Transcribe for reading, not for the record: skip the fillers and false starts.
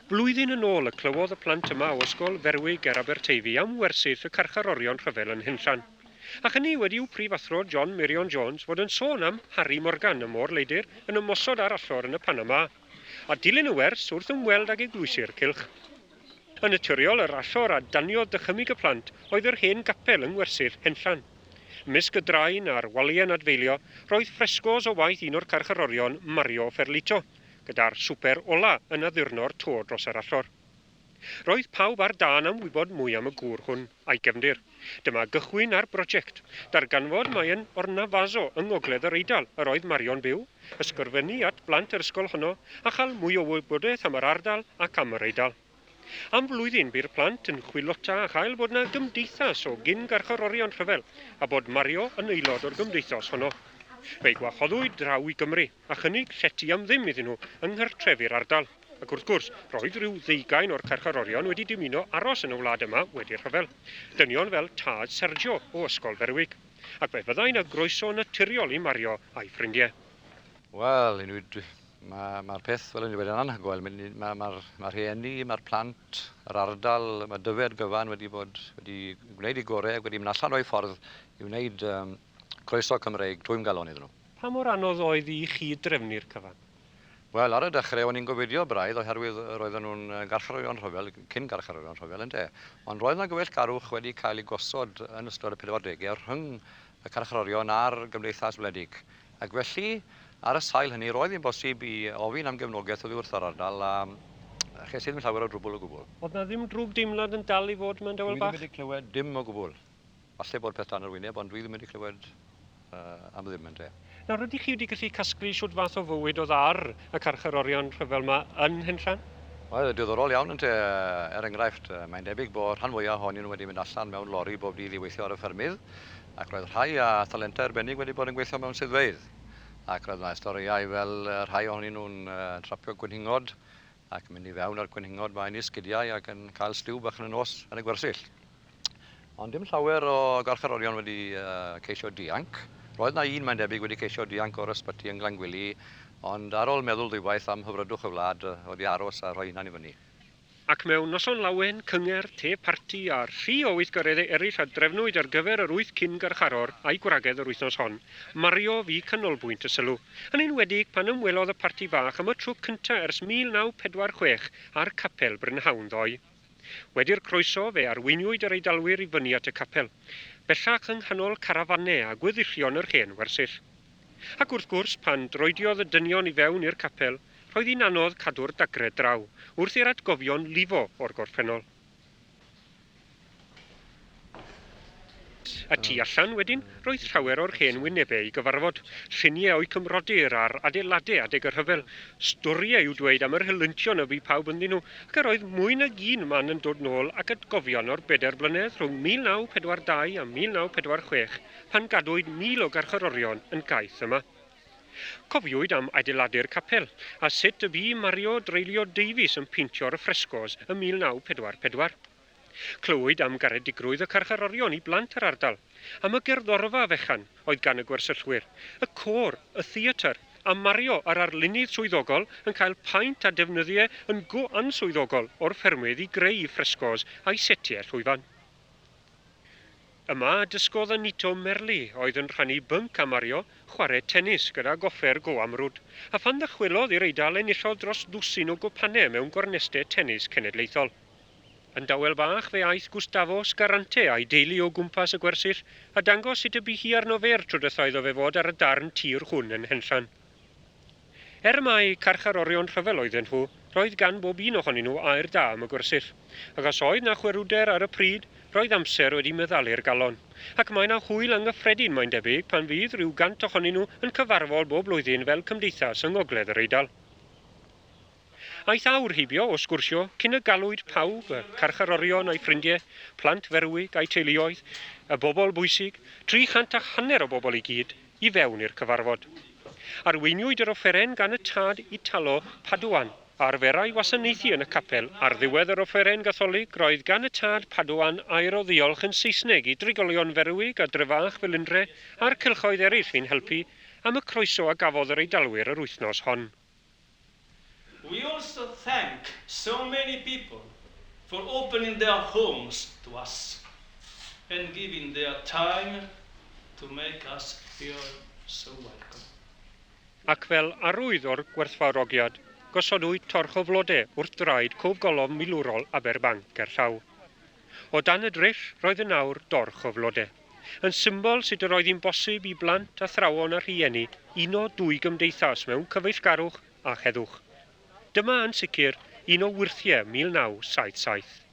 Blwyddyn yn ôl y clywodd y plant yma o ysgol Ferwig ger Aberteifi am wersyth y Carcharorion Rhyfel yn Henllan. Ac hynny wedi i'w prifathro John Mirion Jones fod yn sôn am Harry Morgan, y môr-leidyr, yn ymosod ar allor yn y Panama, a dilyn y wers wrth ymweld ag eglwysi'r cylch. Yn naturiol, yr allor a daniodd dychymig y plant oedd yr hen gapel yng Ngwersyll Henllan. Ymysg y draen a'r walien adfeilio, roedd ffresgos o waith un o'r Carcharorion, Mario Ferlito, gyda'r swper ola yn addurno'r to dros yr allor. Roedd pawb ar dan am wybod mwy am y gŵr hwn a'i gefndir. Dyma gychwyn ar brosiect. Darganfod mae yn Ornafaso yng ngogledd yr Eidal, yr oedd Mario'n byw, ysgrifennu at blant yr ysgol honno a chael mwy o wybodaeth am yr ardal ac am yr Eidal. Am flwyddyn by'r plant yn chwilota a chael bod yna gymdeithas o gyn Carcharorion Rhyfel a bod Mario yn aelod o'r gymdeithas honno. Fe'i gwahoddwyd draw i Gymru a chynnig llety am ddim iddyn nhw yng nghartrefu'r ardal. Ac wrth gwrs, roedd rhyw 20 o'r Carcharorion wedi dymuno aros yn y wlad yma wedi'r Rhyfel. Dynion fel Tad Sergio o Ysgol Ferwig. Ac fe fyddai'n y groeso naturiol i Mario a'i ffrindiau. Wel, mae'r peth fel yn wedi anhygoel. Mae'r rhieni, mae'r plant, yr ardal, mae dyfed gyfan wedi gwneud ei gorau, wedi mynd allan o'i ffordd i wneud croeso Cymreig drwy'n galon iddyn nhw. Pa mor anodd oedd i chi drefnu'r cyfan? Wel, ar y dechrau, o'n i'n gofidio braidd oherwydd roedden nhw'n Carcharorion Rhyfel, cyn Carcharorion Rhyfel yn de. Ond roedd yna gyfeillgarwch wedi cael ei gosod yn ystod y 40au rhwng y Carcharorion a'r Gymdeithas Wledig. Ac felly, ar y sail hynny, roedd hi'n bosib i ofyn am gefnogaeth oddi wrth yr ardal a chesydd ddim llawer o drwbl o gwbl. Oedd na ddim drwg deimlad yn dal i fod mewn dewel bach? Dwi ddim wedi clywed dim o gwbl. Falle bod peth dan yr wyneb, ond dwi ddim wedi clywed am ddim yn de. Nawr, ydych chi wedi gallu casglu siwt fath o fywyd oedd ar y Carcharorion Rhyfel yma yn Henllan? Wel, diddorol iawn yn te. Enghraifft, mae'n debyg bod rhan fwyaf ohonyn nhw wedi mynd allan mewn lori bob dydd i weithio ar y ffermydd, ac roedd rhai a talentau arbennig wedi bod yn gweithio mewn swyddfeydd. Ac roedd yna storiau fel rhai ohonyn nhw'n trapio gwenhingod, ac mynd i fewn ar gwenhingod mae'n isgidiau ac yn cael stiw bach yn y nos yn y Ngwersyll. Ond dim llawer o Carcharorion wedi ceisio dianc. Roedd yna un mae'n debyg wedi ceisio dianc o'r ysbyty yn Glangwili, ond ar ôl meddwl dwywaith am hyfrydwch y wlad wedi aros a rhoi hynna'n i fyny. Ac mewn noson lawen, cynger, te parti a rhi o weithgareddau eraill a drefnwyd ar gyfer yr 8 cyn Garcharor a'i gwragedd yr wythnos hon, Mario fu canolbwynt y sylw. Yn enwedig pan ymwelodd y parti fach am y tro cyntaf ers 1946 ar capel Brynhawn ddoe. Wedi'r croeso fe arweiniwyd yr Eidalwyr i fyny at y capel, bellach yng nghanol carafanau a gweddillion yr hen wersyll. Ac wrth gwrs, pan droediodd y dynion i fewn i'r capel, roedd hi'n anodd cadw'r dagred draw, wrth i'r atgofion lifo o'r gorffennol. Y tu allan wedyn, roedd llawer o'r hen wynebau i gyfarfod. Lluniau o'i cymrodir ar adeiladau adeg yr Rhyfel. Storiau i'w dweud am yr helyntion y bu pawb ynddyn nhw, ac yr oedd mwy nag un man yn dod nôl ac atgofion o'r 4 blynedd rhwng 1942 a 1946, pan gadwyd 1000 o Carcharorion yn gaeth yma. Cofiwyd am adeiladu'r capel, a sut y bu Mario Dreulio Davies yn peintio'r ffresgos yn 1944. Clywyd am garedigrwydd y Carcharorion i blant yr ardal, am y gerddorfa fechan oedd gan y gwersyllwyr, y côr, y theatr, a Mario ar arlunydd swyddogol yn cael paent a defnyddiau yn go answyddogol o'r ffermydd i greu ffresgos a'i setiau llwyfan. Yma dysgodd Anito Merli oedd yn rhannu bync a Mario chwarae tennis gyda goffer go amrwd, a phan ddychwelodd i'r Eidal enillodd dros 12 o gwpanau mewn gornestau tennis cenedlaethol. Yn dawel bach fe aeth Gustavo Scarante a'i deulu o gwmpas y Gwersyll a dangos sut y bu hi arno fe'r trydythoedd o fe fod ar y darn tir hwn yn Henllan. Mai Carcharorion Rhyfel oedden nhw, roedd gan bob un ohonyn nhw air da am y Gwersyll, ac os oedd na chwerwder ar y pryd, roedd amser wedi meddalu'r galon, ac mae na hwyl anghyffredin mae'n debyg pan fydd rhyw 100 ohonyn nhw yn cyfarfod bob blwyddyn fel cymdeithas yng ngogledd yr Eidal. Aeth awr hibio o sgwrsio cyn y galwyd pawb, y Carcharorion a'i ffrindiau, plant Ferwig a'i teuluoedd, y bobl bwysig, 350 o bobl i gyd, i fewn i'r cyfarfod. Arweiniwyd yr offeren gan y tad Italo Paduan, a arferai wasanaethu yn y capel. Ar ddiwedd yr offeren Gatholig, roedd gan y tad Paduan air o ddiolch yn Saesneg i drigolion Ferwig a drefach Felindre a'r cylchoedd eraill fi'n helpu am y croeso a gafodd yr Eidalwyr yr wythnos hon. We all also thank so many people for opening their homes to us and giving their time to make us feel so welcome. Ac fel arwydd o'r gwerthfawrogiad, gosodwyd torch o flodau wrth draed cof golofn milwrol Aberbanc gerllaw. O dan y dryll roedd y nawr dorch o flodau, yn symbol sut yr oedd hi'n bosib i blant a thrawon a rhieni uno dwy gymdeithas mewn cyfeillgarwch a heddwch. Dyma yn sicr un o wyrthiau 1977.